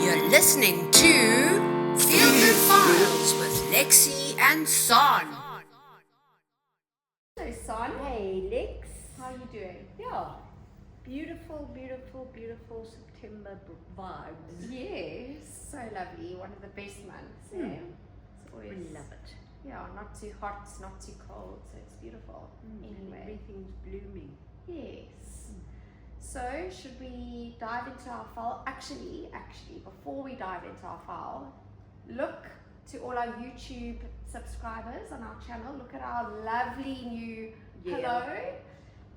You're listening to Feel Good Files with Lexi and Son. Hello, Son. Hey, Lex. How are you doing? Yeah, beautiful, beautiful, beautiful September vibes. Yes, so lovely. One of the best months. Eh? It's always, We love it. yeah, not too hot, not too cold, so it's beautiful. And Anyway, everything's blooming. yes. So, should we dive into our file? Actually, before we dive into our file, look to all our YouTube subscribers on our channel. Look at our lovely new pillow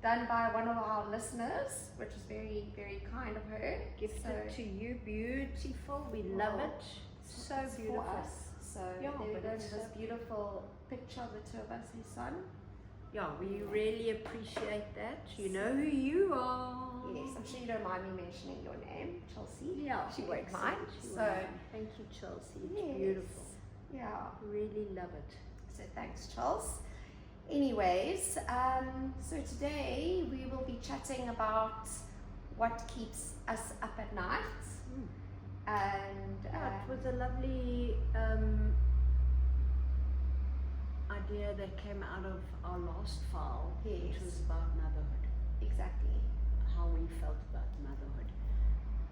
done by one of our listeners, which is very, very kind of her. Gifted to you, beautiful. We love it. So It's beautiful. for us. So Yeah, there we but go. it's This so beautiful picture of the two of us, his son. Yeah, we really appreciate that. You know who you are. Yes, I'm sure you don't mind me mentioning your name, Chelsea. Yeah, she won't excellent. mind. She So won't mind. Thank you, Chelsea. It's yes. beautiful. Yeah. Really love it. So thanks, Charles. Anyways, so today we will be chatting about what keeps us up at night. And Yeah, it was a lovely idea that came out of our last file, which Yes. was about motherhood, exactly. how we felt about motherhood.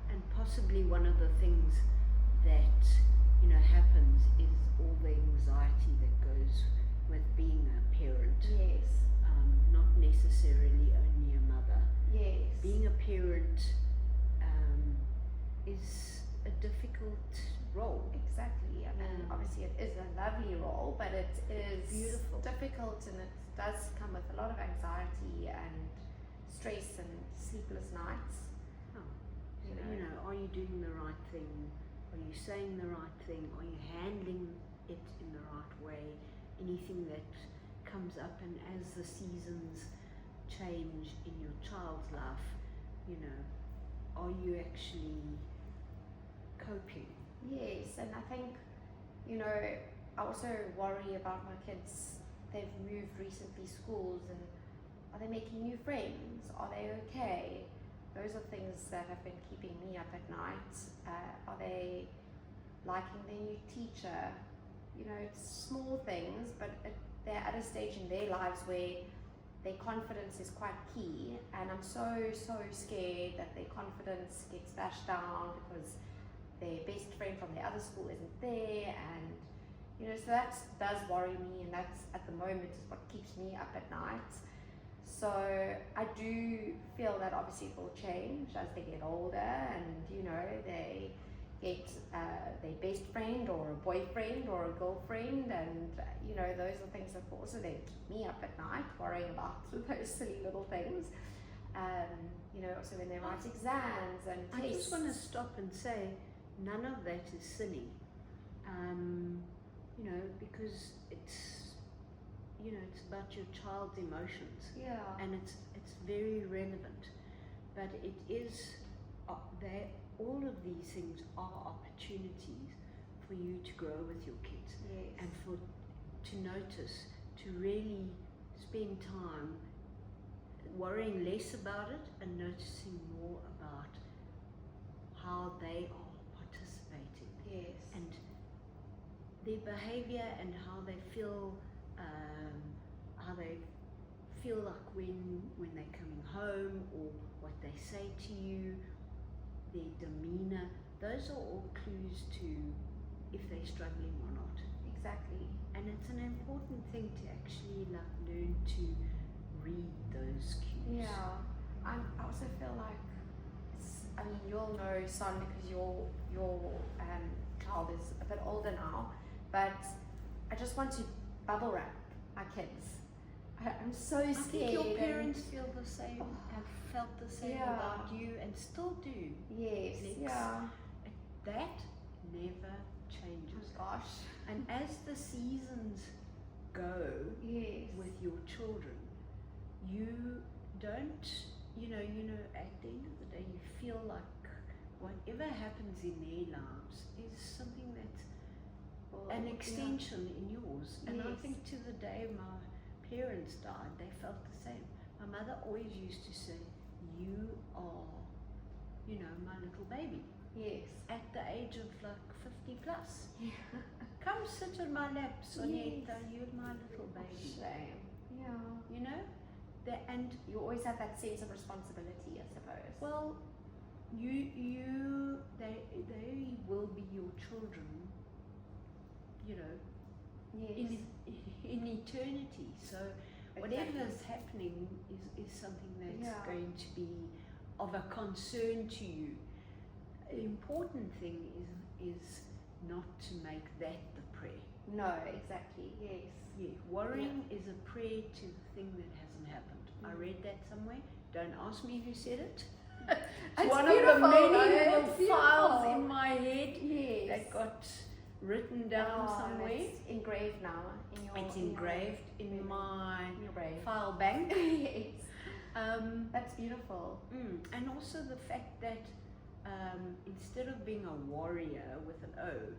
And possibly one of the things that, happens is all the anxiety that goes with being a parent. Yes. Not necessarily only a mother. Yes. Being a parent is a difficult role. Exactly. I mean, obviously it is a lovely role, but it is Beautiful. difficult, and it does come with a lot of anxiety and stress and sleepless nights. Oh, You so, know. are you doing the right thing? Are you saying the right thing? Are you handling it in the right way? Anything that comes up, and as the seasons change in your child's life, are you actually coping? Yes, and I think, I also worry about my kids. They've moved recently schools, and are they making new friends? Are they okay? Those are things that have been keeping me up at night. Are they liking their new teacher? It's small things, but they're at a stage in their lives where their confidence is quite key, and I'm so scared that their confidence gets dashed down because their best friend from the other school isn't there, and so that does worry me, and that's at the moment is what keeps me up at night. So I do feel that obviously it will change as they get older, and they get their best friend or a boyfriend or a girlfriend, and those are things that also then keep me up at night, worrying about those silly little things. Also when they write exams and I tests. just want to stop and say none of that is silly, because it's about your child's emotions. Yeah. And it's very relevant, but it is all of these things are opportunities for you to grow with your kids. Yes. And to notice, to really spend time worrying less about it and noticing more about how they are participating. Yes. And their behavior and how they feel like when they're coming home, or what they say to you, their demeanor. Those are all clues to if they're struggling or not. Exactly. And it's an important thing to actually learn to read those cues. Yeah. I also feel like you'll know, Son, because your child is a bit older now, but I just want to bubble wrap my kids. I'm so scared. I think your parents feel the same, have felt the same about you, and still do. Yes. Lex. Yeah. That never changes. Oh gosh. And as the seasons go with your children, you don't, at the end of the day, you feel like whatever happens in their lives is something that's an extension in yours. And I think to the day my parents died, they felt the same. My mother always used to say, you are, my little baby. Yes. At the age Sleepless. Yeah. Come sit on my lap, Sonetta, Yes. you're my little baby. Shame. Yeah. You know? And You always have that sense of responsibility, I suppose. well, they will be your children, you know, yes. in eternity. So whatever is happening is something that's going to be of a concern to you. The important thing is not to make that the prayer. No, exactly. Yes. Yeah, worrying is a prayer to the thing that hasn't happened. I read that somewhere. Don't ask me who said it. It's one of the many little files in my head that got written down somewhere. It's engraved now. It's engraved in my your brain. file bank. Yes. That's beautiful. And also the fact that instead of being a warrior with an O,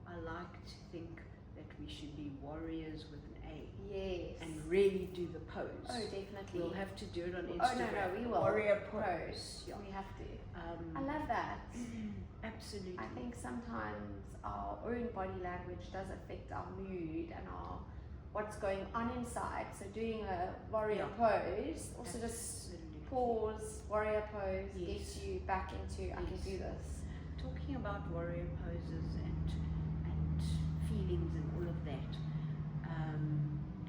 I like to think that we should be warriors with an A. Yes. And really do the pose. Oh, definitely. We'll have to do it on Instagram. Oh, no, we will. Warrior pose. Yeah. We have to. I love that. Absolutely. I think sometimes our own body language does affect our mood and our what's going on inside. So doing a warrior pose, also just pause, warrior pose, gets you back into I can do this. Talking about warrior poses and feelings and all of that,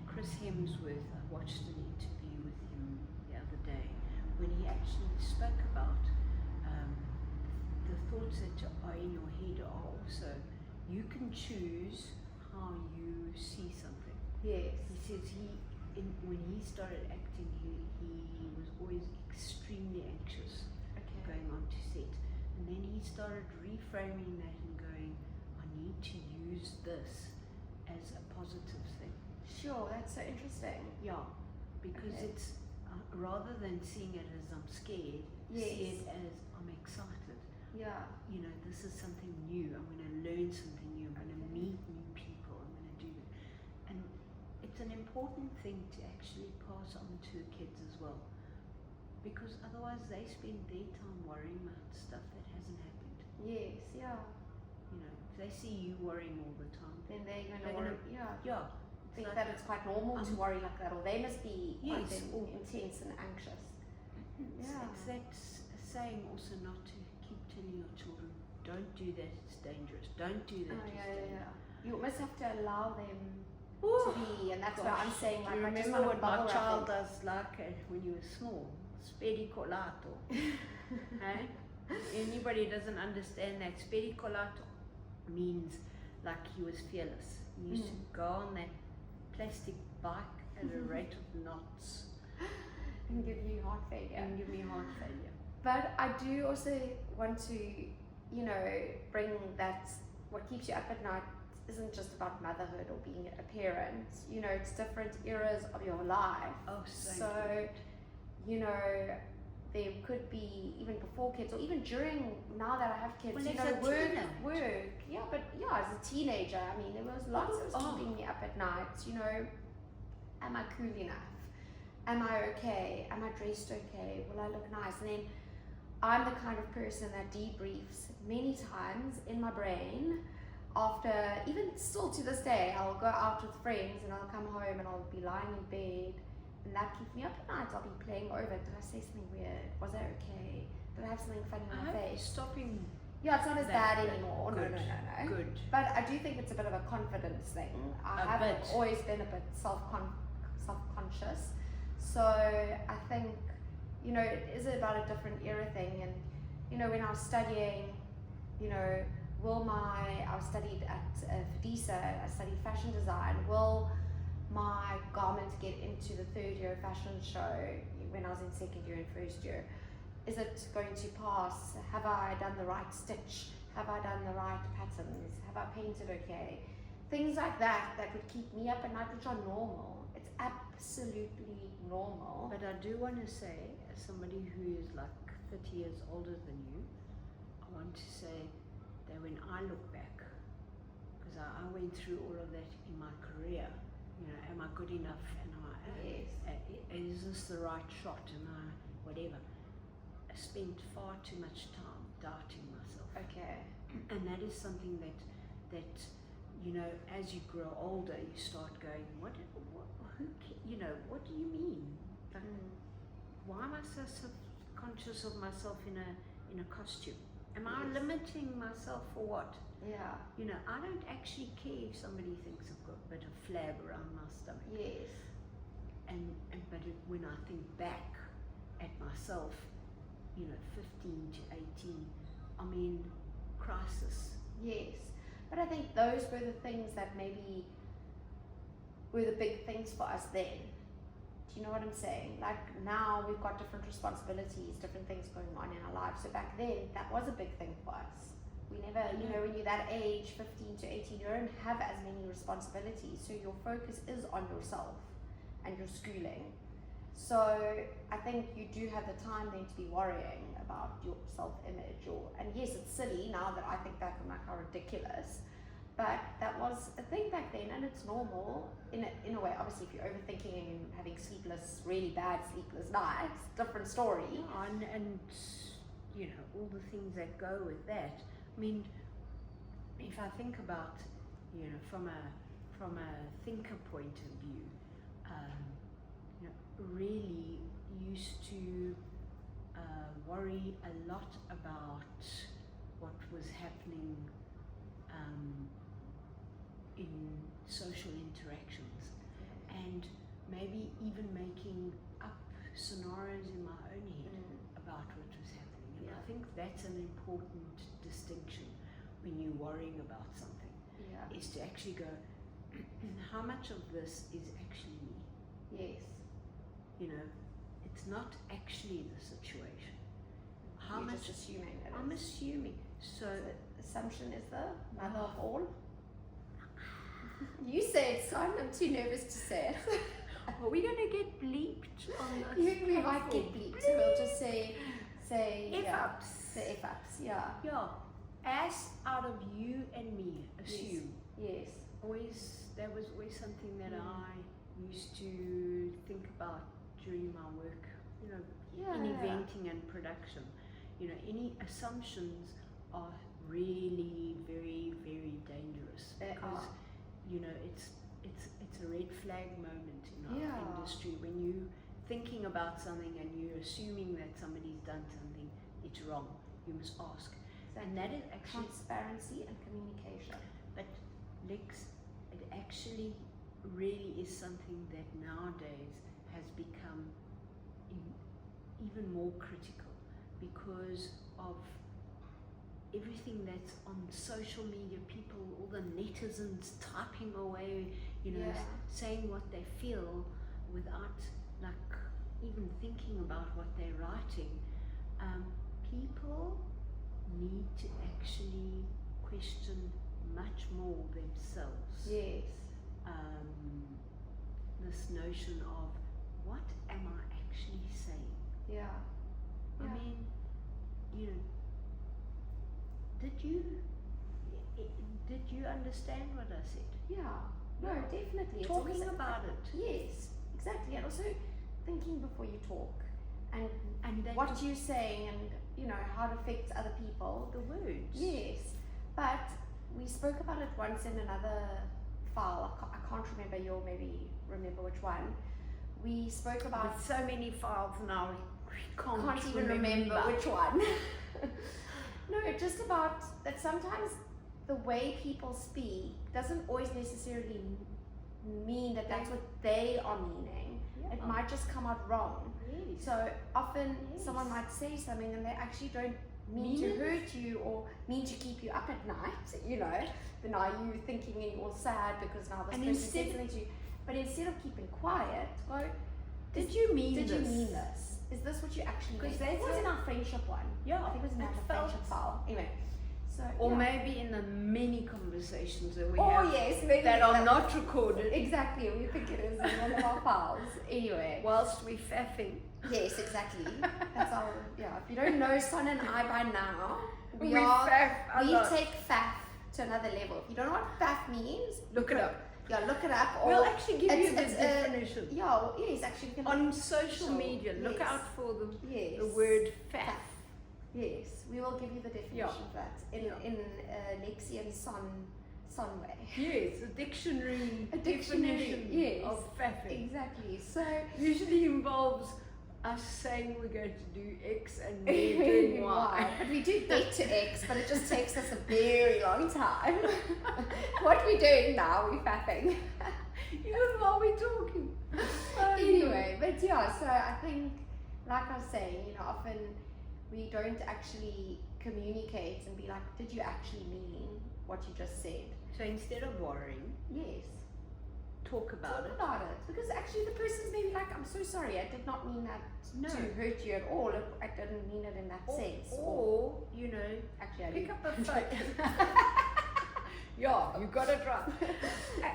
Chris Hemsworth, I watched an interview with him the other day when he actually spoke about the thoughts that are in your head are also, you can choose how you see something. Yes. He says when he started acting, he was always extremely anxious going on to set. And then he started reframing that and going, I need to use this as a positive thing. Sure, that's so interesting. Yeah, because it's rather than seeing it as I'm scared, see it as I'm excited. Yeah. You know, this is something new. I'm going to learn something new. I'm going to meet new people. I'm going to do that. And it's an important thing to actually pass on to the kids as well. Because otherwise they spend their time worrying about stuff that hasn't happened. Yes, yeah. You know, if they see you worrying all the time, then they're going to worry. Yeah. Think that it's quite normal to worry like that, or they must be quite intense and anxious. It's that saying also not to keep telling your children, don't do that, it's dangerous. Don't do that, it's dangerous. You almost have to allow them to be, and that's what I'm saying. Like, do you I just remember what want my child does like when you were small? Spedicolato. Hey? Anybody doesn't understand that spedicolato means like he was fearless. He used to go on that plastic bike at a rate of knots. And give you heart failure. But I do also want to, you know, bring that what keeps you up at night isn't just about motherhood or being a parent. You know, it's different eras of your life. Oh, so you know, there could be even before kids or even during, now that I have kids, well, you know, work. Yeah, but as a teenager, I mean, there was lots that was keeping me up at night. You know, am I cool enough? Am I okay? Am I dressed okay? Will I look nice? And then I'm the kind of person that debriefs many times in my brain after, even still to this day, I'll go out with friends and I'll come home and I'll be lying in bed. And that keeps me up at night. I'll be playing over. Did I say something weird? Was I okay? Did I have something funny on my face? Stopping. Yeah, it's not as bad anymore. Good. No. Good. But I do think it's a bit of a confidence thing. I have always been a bit self-conscious. So I think, you know, it is about a different era thing. And, you know, when I was studying, you know, I studied at FDISA, I studied fashion design. Will my garment get into the third year fashion show when I was in second year and first year? Is it going to pass? Have I done the right stitch? Have I done the right patterns? Have I painted okay? Things like that would keep me up at night, which are normal. It's absolutely normal. But I do want to say, as somebody who is like 30 years older than you, I want to say that when I look back, because I went through all of that in my career, you know, am I good enough? Is this the right shot? Am I whatever? I spent far too much time doubting myself. Okay. And that is something that that, you know, as you grow older, you start going, what you know, what do you mean? Like, why am I so self-conscious of myself in a costume? Am I limiting myself for what? Yeah. You know, I don't actually care if somebody thinks I've got a bit of flab around my stomach. Yes. But when I think back at myself, you know, 15 to 18, I mean, crisis. Yes. But I think those were the things that maybe were the big things for us then. Do you know what I'm saying? Like now we've got different responsibilities, different things going on in our lives. So back then, that was a big thing for us. We never, you know, when you're that age, 15 to 18, you don't have as many responsibilities. So your focus is on yourself and your schooling. So I think you do have the time then to be worrying about your self-image. And yes, it's silly now that I think back on like how ridiculous. But that was a thing back then, and it's normal in a way. Obviously, if you're overthinking and having really bad sleepless nights, different story. Yeah, and you know, all the things that go with that. I mean, if I think about, you know, from a thinker point of view, you know, really used to worry a lot about what was happening in social interactions, and maybe even making up scenarios in my own head about what was happening. And I think that's an important distinction when you're worrying about something, is to actually go, how much of this is actually me? Yes. You know, it's not actually the situation. How You're much just assuming it I'm is. assuming. So Assumption is the mother of all. You say it, son. I'm too nervous to say it. are we going to get bleeped on this? We might get bleeped, so we'll just say F-ups. The F-ups, yeah. Yeah. As out of you and me, assume. Yes. That was always something that I used to think about during my work, you know, in eventing and production. You know, any assumptions are really very, very dangerous, because you know, it's a red flag moment in our industry when you thinking about something and you're assuming that somebody's done something, it's wrong. You must ask. Exactly. And that is actually transparency and communication. But Lex, it actually really is something that nowadays has become even more critical because of everything that's on social media, people, all the netizens typing away, you know, saying what they feel without like even thinking about what they're writing. People need to actually question much more themselves. Yes. This notion of what am I actually saying? Yeah. I mean, you know, did you understand what I said? Yeah. No, definitely. Talking it's about it. Yes, exactly. And also thinking before you talk, and that what you're saying, and you know how it affects other people. The words. Yes, but we spoke about it once in another file. I can't remember. You'll maybe remember which one. We spoke about with so many files now. We can't even remember which one. No, just about that sometimes the way people speak doesn't always necessarily mean that that's what they are meaning. Yeah. It might just come out wrong. Yes. So often someone might say something and they actually don't mean to hurt you or mean to keep you up at night, you know. But now you're thinking and you're all sad because now this person said something to you. But instead of keeping quiet, go, did you mean this? Did you mean this? Is this what you actually mean? Because It was in our friendship one. Yeah. I think it was in our friendship file. Anyway. So, or maybe in the many conversations that we have maybe that are not recorded. Exactly, we think it is in one of our files. Anyway. Whilst we're faffing. Yes, exactly. That's our, if you don't know Son and I by now, we take faff to another level. If you don't know what faff means, look it up. Yeah, look it up. Or we'll actually give you the definition. Yes, actually. On social media, look out for the word faff. Yes, we will give you the definition of that in Lexi and Son Sonway. Yes, a dictionary definition yes. of faffing. Exactly. So Usually involves us saying we're going to do X and we're doing Y. But we do get to X, but it just takes us a very long time. What we're doing now, we're faffing. Even while we're talking. Anyway, but yeah, so I think, like I was saying, you know, often we don't actually communicate and be like, did you actually mean what you just said? So instead of worrying, Yes. talk about it. Because actually the person's maybe like, I'm so sorry, I did not mean that No. to hurt you at all. I didn't mean it in that sense. Or, you know, actually, I pick do. up a phone. Yeah, you got it right.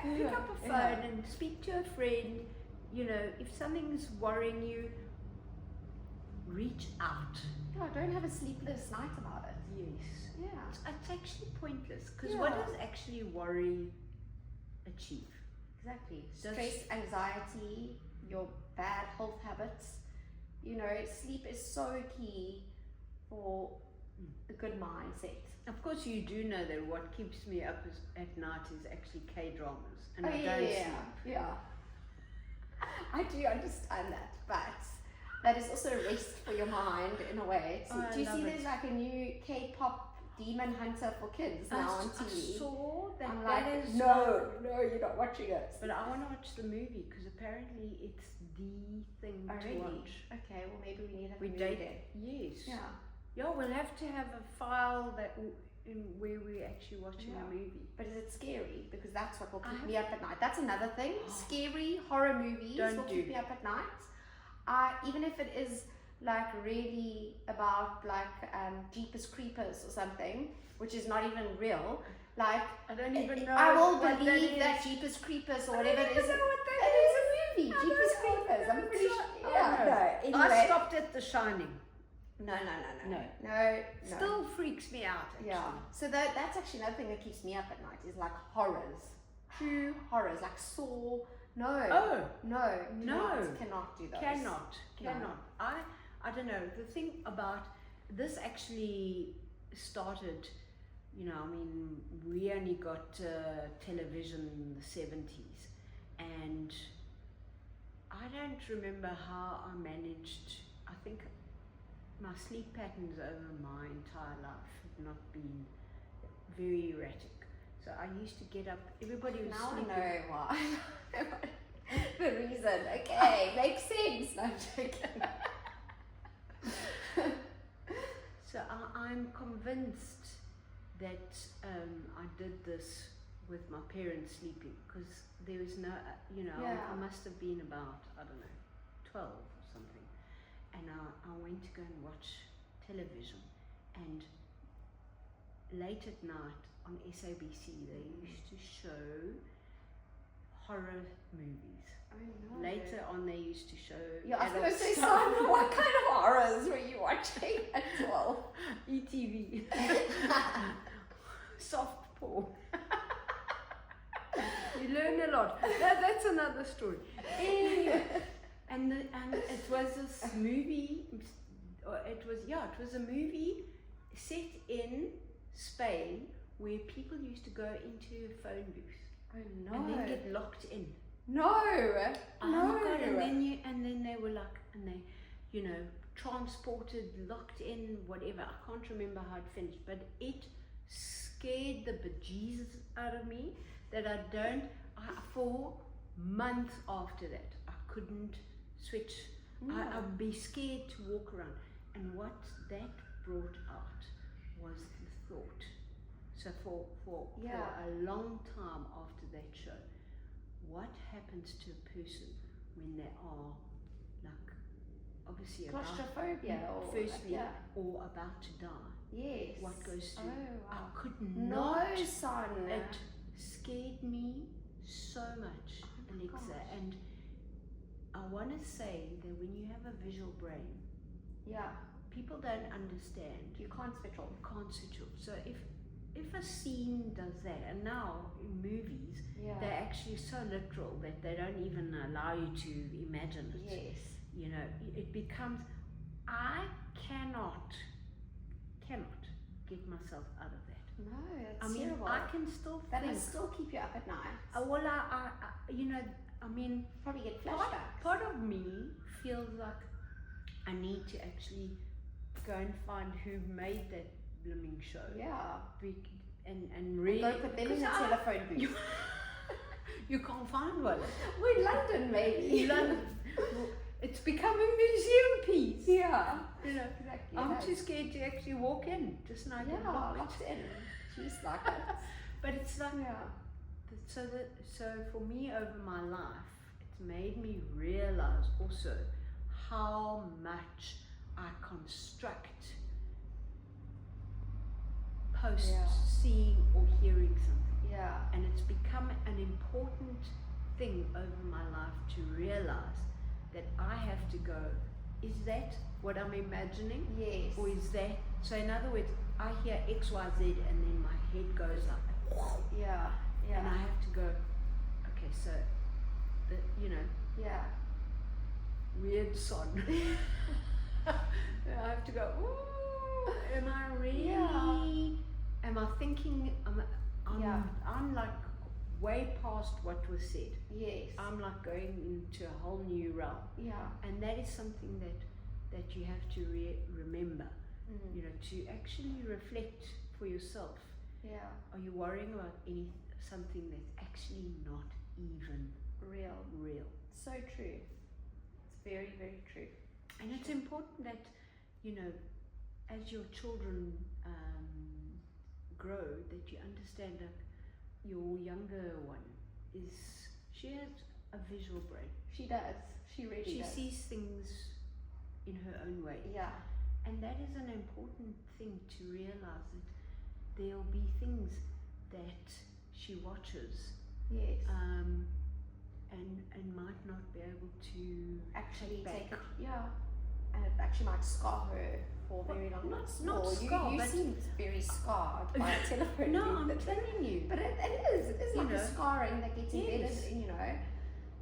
Pick up a phone and speak to a friend. You know, if something's worrying you, reach out. Yeah, don't have a sleepless night about it. Yes. Yeah. It's actually pointless, because what does actually worry achieve? Exactly. Stress, anxiety, your bad health habits. You know, sleep is so key for a good mindset. Of course, you do know that what keeps me up at night is actually K-dramas, and I don't yeah. sleep. Yeah. I do understand that, but that is also a rest for your mind in a way. Do you see there's like a new K-pop demon hunter for kids now on TV? I saw that. I'm that like, is no, you're not watching it. But I want to watch the movie because apparently it's the thing to watch. Okay, well maybe we need a We movie date then. Yes. Yeah. Yeah, we'll have to have a file in where we're actually watching a movie. But is it scary? Because that's what will keep me up at night. That's another thing. Scary horror movies will keep me up at night. Even if it is like really about like Jeepers Creepers or something, which is not even real. Like I don't even know. I will what believe that that Jeepers Creepers or whatever it is. I don't know what that it is a movie. Jeepers Creepers. I'm pretty sure. Yeah. No. Anyway. I stopped at The Shining. No. Still freaks me out, actually. Yeah. So that's actually another thing that keeps me up at night is like horrors. True horrors, like Saw. No. Cannot do those. Cannot. I don't know. The thing about this actually started, you know, I mean, we only got television in the 70s, and I don't remember how I managed. I think my sleep patterns over my entire life have not been very erratic. So I used to get up, everybody was now sleeping. I know why. The reason. Okay, makes sense. No, I'm joking. So I'm convinced that I did this with my parents sleeping, because there was no, you know, I must have been about, I don't know, 12 or something. And I went to go and watch television, and late at night on SABC they used to show horror movies. Oh no. Later on they used to show I was adult going to say, stuff. Simon, what kind of horrors were you watching at 12? ETV. Soft porn. You learn a lot. That's another story. Anyway, and it was this movie. It was a movie set in Spain where people used to go into a phone booth. Oh no. And then get locked in. No. Oh my God, and then they were like, and they, you know, transported, locked in, whatever. I can't remember how it finished, but it scared the bejesus out of me that for months after that, I couldn't switch. I'd be scared to walk around. And what that brought out was the thought. So for a long time after that show, what happens to a person when they are like obviously claustrophobia or about to die? Yes. What goes through? Oh, wow. I could not. No, son. It scared me so much, Alexa. And I want to say that when you have a visual brain, people don't understand. You can't switch off. So if a scene does that, and now in movies, they're actually so literal that they don't even allow you to imagine it. Yes. You know, it becomes, I cannot get myself out of that. No, it's I mean, terrible. I can still That think. will still keep you up at night. Well, I you know, I mean, Probably get flashbacks. part of me feels like I need to actually go and find who made that blooming show. Yeah. And really. Go put them in the telephone booth. You can't find one. We're in London, maybe. London. It's become a museum piece. Yeah. You know, Exactly. I'm too scared to actually walk in. Just now, Yeah, locked in. She's like it. But it's like, Yeah. so for me over my life, it's made me realize also how much I construct post seeing or hearing something. Yeah. And it's become an important thing over my life to realize that I have to go, is that what I'm imagining? Yes. Or is that, so in other words, I hear X, Y, Z and then my head goes like, Yeah. Yeah. and I have to go, okay, so, you know, Yeah. weird son. I have to go, ooh, am I really, am I thinking, I'm like way past what was said. Yes. I'm like going into a whole new realm. Yeah. And that is something that you have to remember, you know, to actually reflect for yourself. Yeah. Are you worrying about something that's actually not even real? So true. It's very, very true. And it's important that, you know, as your children grow, that you understand that your younger one she has a visual brain. She does. She really She does. sees things in her own way. Yeah. And that is an important thing to realize, that there'll be things that she watches Yes. and might not be able to Actually take take back. it. Yeah. And it actually might scar her for a very long time. Not scar, you but seem very scarred by a telephone no, booth. I'm telling you. But it is. It is You like know. a scarring that gets embedded, Yes. you know.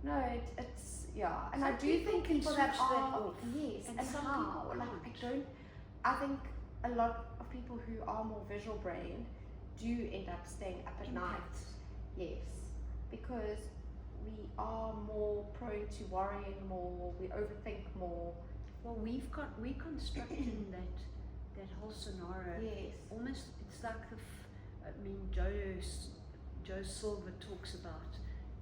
No, it's, yeah. And Some I do people think can people that switch that are, off, yes, and and some how, people can't. I think a lot of people who are more visual brained do end up staying up at night. Yes. Because we are more prone to worrying more, we overthink more. Well, we're constructing that whole scenario. Yes. Almost, it's like Joe Silver talks about,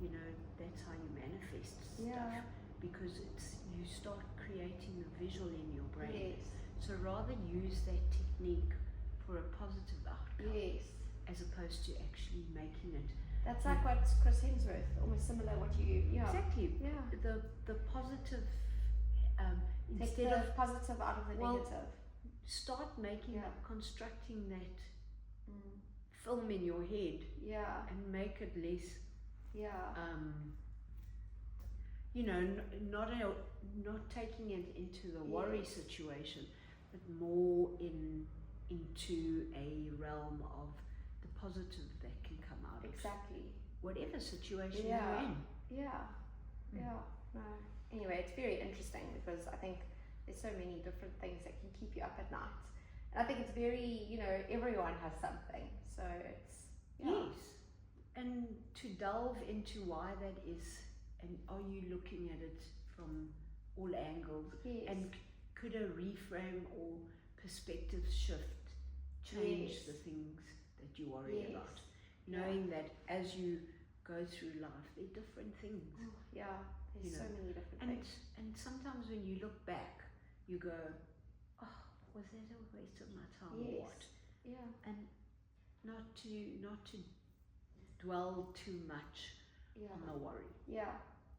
you know, that's how you manifest stuff. Because you start creating the visual in your brain. Yes. So rather use that technique for a positive outcome, Yes. as opposed to actually making it. That's like what Chris Hemsworth, almost similar what you, Exactly. Yeah. The positive, Take instead the of positive out of the well, negative. start making, constructing that Mm. film in your head Yeah. and make it less, Yeah. you know, not taking it into the worry situation, but more into a realm of the positive that can come out Exactly. of whatever situation Yeah. you're in. Yeah. Yeah. No. Anyway, it's very interesting because I think there's so many different things that can keep you up at night. And I think it's very, you know, everyone has something. So it's, Yes. And to delve into why that is, and are you looking at it from all angles? Yes. And could a reframe or perspective shift change the things that you worry about? Knowing that as you go through life, there are different things. Oh, yeah, there's so many different things. And sometimes when you look back, you go, oh, was that a waste of my time or what? Yeah. And not to dwell too much on the worry. Yeah,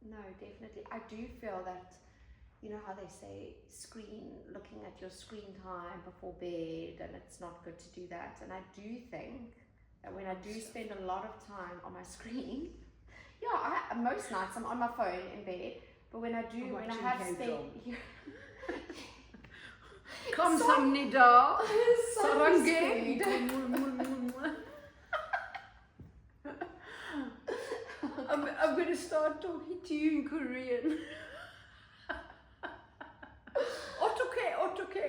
no, definitely. I do feel that, you know how they say looking at your screen time before bed, and it's not good to do that. And I do think that when I do spend a lot of time on my screen, most nights I'm on my phone in bed, but when I have spent Kom som ni dag, Sarange. I'm going to start talking to you in Korean. Otoke.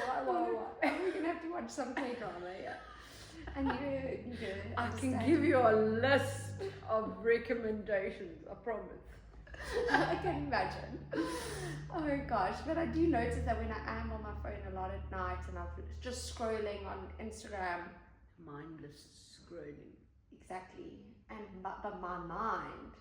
Why? We're gonna have to watch some K-drama, yeah. And you I can understand. give you a list of recommendations, I promise. I can imagine. Oh gosh, but I do notice that when I am on my phone a lot at night and I'm just scrolling on Instagram. Mindless scrolling. Exactly. But my mind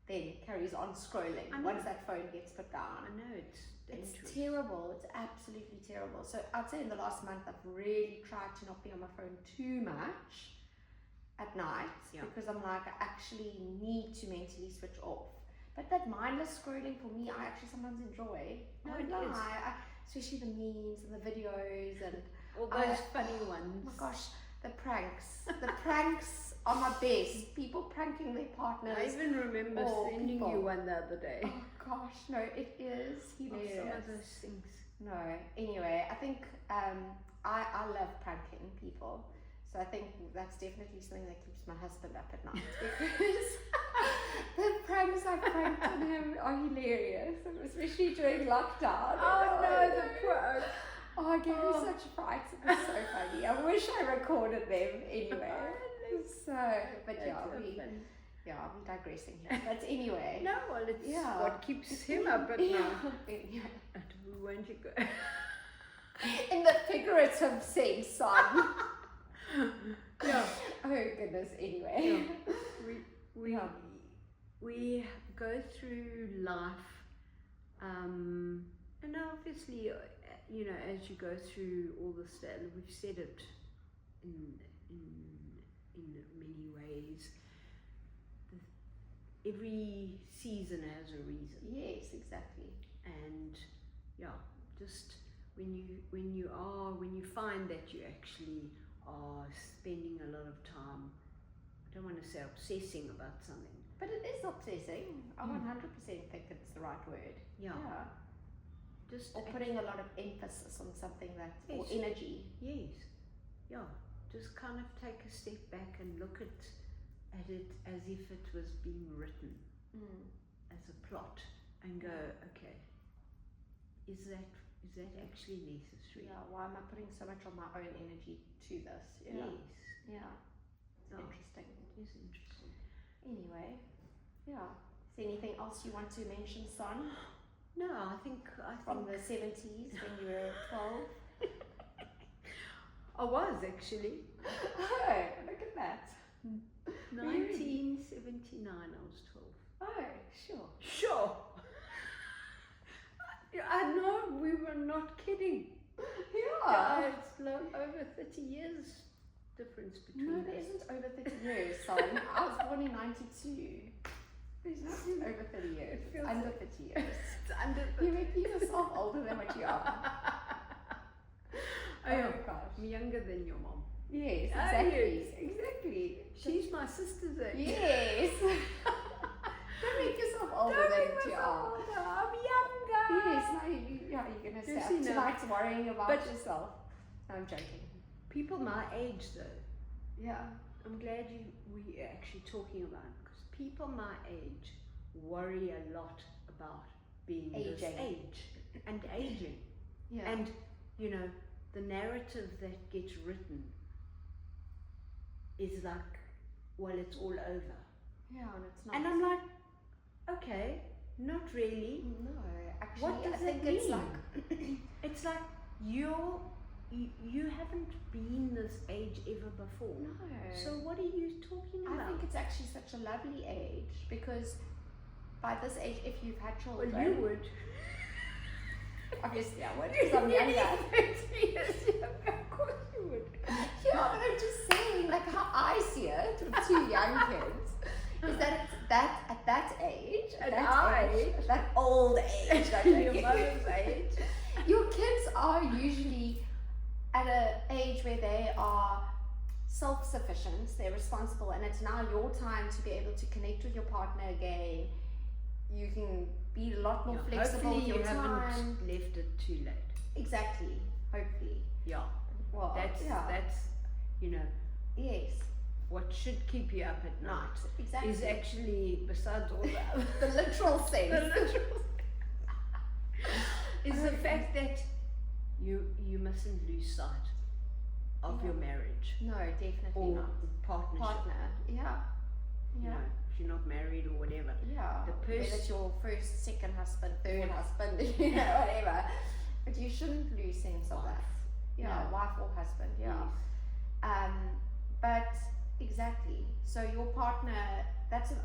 then carries on scrolling once that phone gets put down. I know, it's dangerous. It's terrible. It's absolutely terrible. So I'd say in the last month I've really tried to not be on my phone too much at night because I'm like, I actually need to mentally switch off. But that mindless scrolling for me, I actually sometimes enjoy. No, it is. Especially the memes and the videos and all those funny ones. Oh my gosh, the pranks. The pranks are my best. People pranking their partners. I even remember sending you one the other day. Oh gosh, no, it is hilarious. Some of those things. No, anyway, I think I love pranking people. So I think that's definitely something that keeps my husband up at night because the pranks I pranked on him are hilarious, especially during lockdown. Oh no, the prank! Oh, I gave me such frights. It was so funny. I wish I recorded them anyway. So, but we're digressing here. But anyway. No, well, it's what keeps him up at night. Won't you go? In the figurative sense, son. Yeah. Oh goodness. Anyway. Yeah. We go through life, and obviously, as you go through all the stuff, we've said it in many ways. Every season has a reason. Yes, exactly. And just when you find that you actually are spending a lot of time, I don't want to say obsessing about something, but it is obsessing. I 100% think it's the right word. Yeah. Just or putting a lot of emphasis on something or energy. Yes. Yeah. Just kind of take a step back and look at it as if it was being written as a plot and go, okay, is that actually necessary? Yeah, why am I putting so much of my own energy to this? Yeah. Yes. Yeah. It's interesting. It is interesting. Anyway, yeah. Is there anything else you want to mention, Son? No, I think from the 70s when you were 12? I was actually. Oh, look at that. 1979, I was 12. Oh, sure. Sure. I know, we were not kidding. Yeah. It's over 30 years difference between No, there isn't over 30 years, son. I was born in 92. There's nothing over 30 years. It's under 30 years. It's under 30. You're making yourself older than what you are. Oh gosh. I'm younger than your mom. Yes, exactly. Exactly. She's my sister's age. Yes. Don't make yourself older than what you are. I'm younger. Yes, now you're going to stay up tonight worrying about yourself. No, I'm joking. People my age though. Yeah. I'm glad we are actually talking about it, because people my age worry a lot about being this age and aging. Yeah. And the narrative that gets written is like, well, it's all over. Yeah, and it's not. And I'm like, okay, not really. No, actually, what does I think it mean? it's like it's like you haven't been this age ever before. No. So what are you talking about? I think it's actually such a lovely age, because by this age, if you've had children, well, you would. Obviously, I would, because I'm younger. 30 years younger, of course you would. Yeah, but I'm just saying, like how I see it with two young kids, is that it's at that age, at that old age, your mother's age, your kids are usually at an age where they are self-sufficient, they're responsible, and it's now your time to be able to connect with your partner again. You can be a lot more flexible with your time. Hopefully you haven't left it too late. Exactly. Hopefully. Yeah. Well, that's yes. What should keep you up at night exactly. is actually, besides all that, the literal sense. Is the fact that you mustn't lose sight of your marriage No, definitely or not. partnership. Partner, yeah. You know, if you're not married or whatever. Yeah. The Whether it's your first, second husband, third husband, whatever. But you shouldn't lose sense of that. Yeah, No. wife or husband, yeah. Yes. But exactly. So your partner,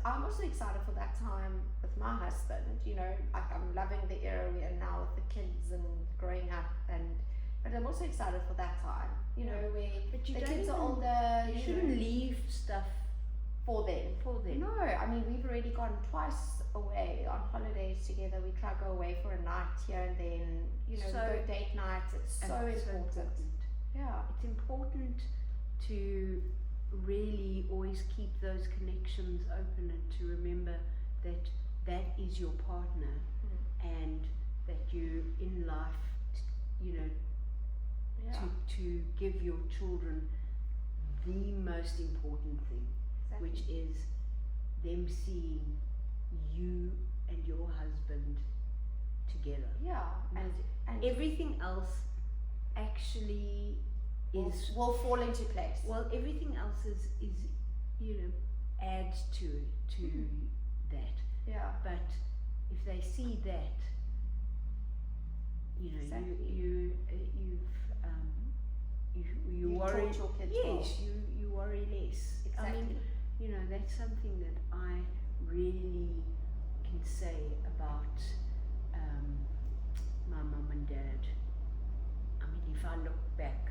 I'm also excited for that time with my husband. You know, like I'm loving the era we are now with the kids and growing up, but I'm also excited for that time. You know, where but you the don't kids even, are older. you shouldn't leave stuff for them. No, I mean we've already gone twice away on holidays together. We try to go away for a night here and then. You know, we go date nights. It's so important. Yeah, it's important to really always keep those connections open and to remember that that is your partner and that you in life, you know, to give your children the most important thing, which is them seeing you and your husband together. Yeah, and everything else actually will fall into place. Well, everything else is you know, adds to that. Yeah. But if they see that, you know, you worry. Taught your kids yes, you worry less. Exactly. I mean, you know, that's something that I really can say about my mum and dad. I mean, if I look back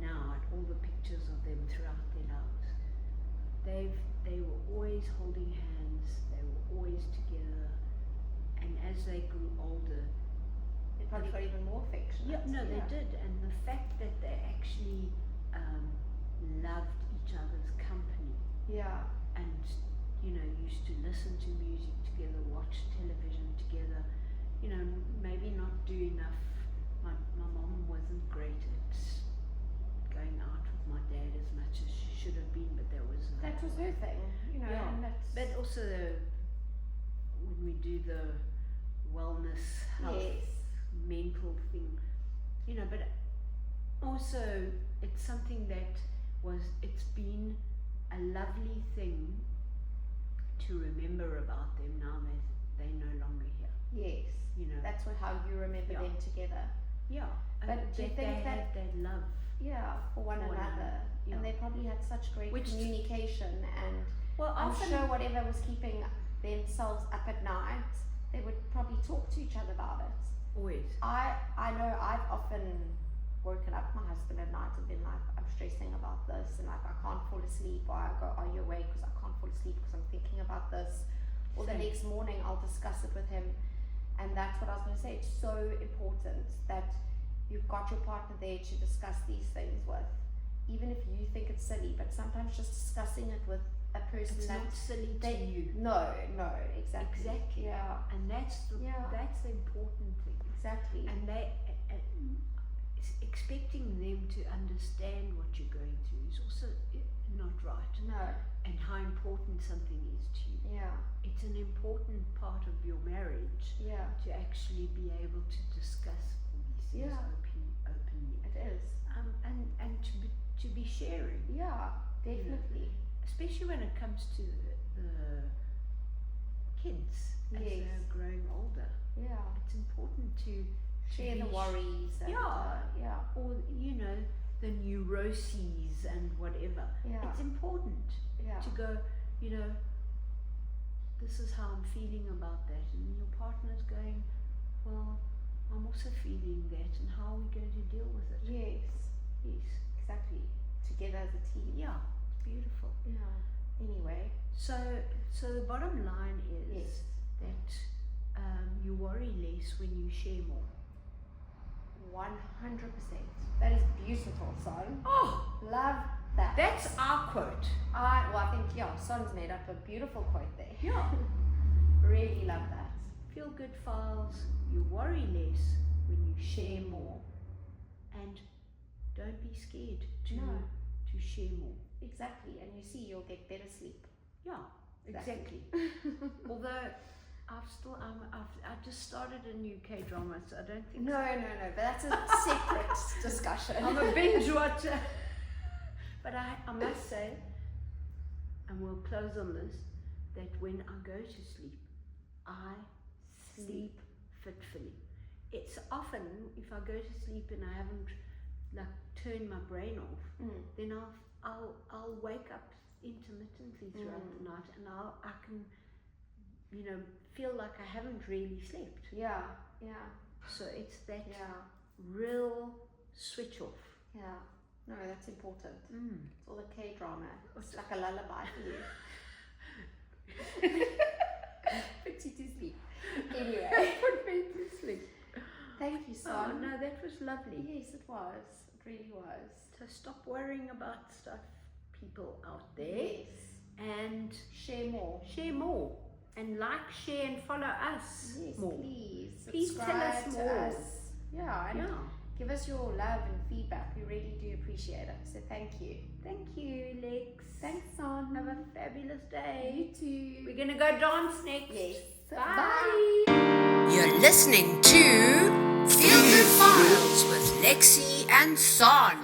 now at all the pictures of them throughout their lives, they were always holding hands, they were always together, and as they grew older, they probably got even more affectionate. They did, and the fact that they actually loved each other's company, and you know, used to listen to music together, watch television together, you know, maybe not do enough. My mom wasn't great at going out with my dad as much as she should have been, but that was her thing, you know. Yeah, and but also when we do the wellness, health, mental thing, you know, but also it's something that it's been a lovely thing to remember about them now that they're no longer here. Yes, you know, that's how you remember them together. Yeah, but do you think they had that love? Yeah, for one another. Yeah. And they probably had such great communication, and I'm sure whatever was keeping themselves up at night, they would probably talk to each other about it. Always. I know I've often woken up my husband at night and been like, I'm stressing about this, and like I can't fall asleep, or I go, are you awake? Because I can't fall asleep because I'm thinking about this. Or the next morning I'll discuss it with him, and that's what I was going to say. It's so important that you've got your partner there to discuss these things with, even if you think it's silly, but sometimes just discussing it with a person that's not silly to you. No, exactly. Yeah. And that's the important thing. Exactly. And they expecting them to understand what you're going through is also not right. No. And how important something is to you. Yeah. It's an important part of your marriage. Yeah. To actually be able to discuss these things openly. It is. And to be sharing. Yeah, definitely. You know, especially when it comes to the kids as they're growing older. Yeah. It's important to share the worries. And, or you know, the neuroses and whatever. Yeah. It's important to go, you know, this is how I'm feeling about that, and your partner's going, well, I'm also feeling that, and how are we going to deal with it? Yes, exactly. Together as a team. Yeah, it's beautiful. Yeah. Anyway, so the bottom line is that you worry less when you share more. 100%. That is beautiful, Son. Oh, love that. That's our quote. I think Son's made up a beautiful quote there. Yeah. Really love that. Feel good files. You worry less when you share more, and don't be scared to share more. Exactly, and you see, you'll get better sleep. Yeah, exactly. Although I just started a new K-drama, so I don't think No, but that's a separate discussion. I'm a binge watcher. But I must say, and we'll close on this, that when I go to sleep, I sleep fitfully. It's often, if I go to sleep and I haven't like turned my brain off, then I'll wake up intermittently throughout the night, and I can, feel like I haven't really slept. Yeah. So it's that real switch off. Yeah. No, that's important. It's all the K-drama. It's like a lullaby for you. Puts you to sleep. Anyway. Put me to sleep. Thank you, Son. Oh, no, that was lovely. Yes, it was. It really was. So stop worrying about stuff, people out there. Yes. And share more. Share more. And like, share, and follow us more. Please. Please tell us Subscribe more. to us. Yeah, and give us your love and feedback. We really do appreciate it. So thank you. Thank you, Lex. Thanks, Son. Have a fabulous day. You too. We're going to go dance next. Yes. Bye. You're listening to Feel Good Files with Lexi and Son.